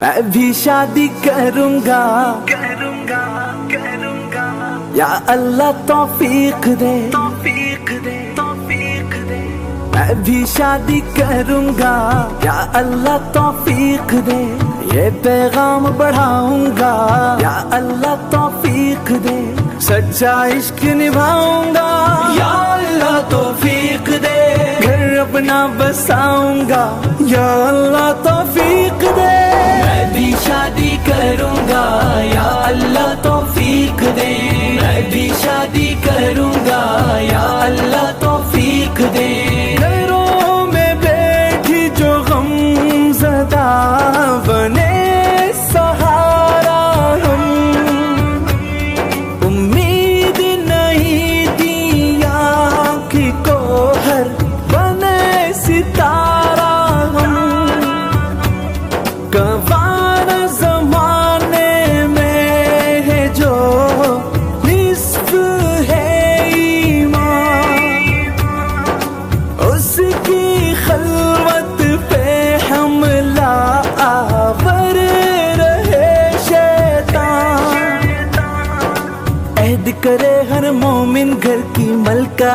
میں بھی شادی کروں گا یا اللہ توفیق دے میں بھی شادی کروں گا یا اللہ توفیق دے یہ پیغام بڑھاؤں گا یا اللہ توفیق دے سچا عشق نبھاؤں گا یا اللہ توفیق دے گھر اپنا بساؤں گا یا اللہ توفیق دے میں بھی شادی کروں گا یا اللہ توفیق دے میں بھی شادی کروں گا یا اللہ توفیق دے گھروں میں بیٹھی جو غم زدہ بنے سہارا ہم امید نہیں دی آنکھ کو ہر بنے ستارہ ہم گوار زمانے میں ہے جو نصف ہے ایمان اس کی خلوت پہ حملہ آور رہے شیطان عہد کرے ہر مومن گھر کی ملکہ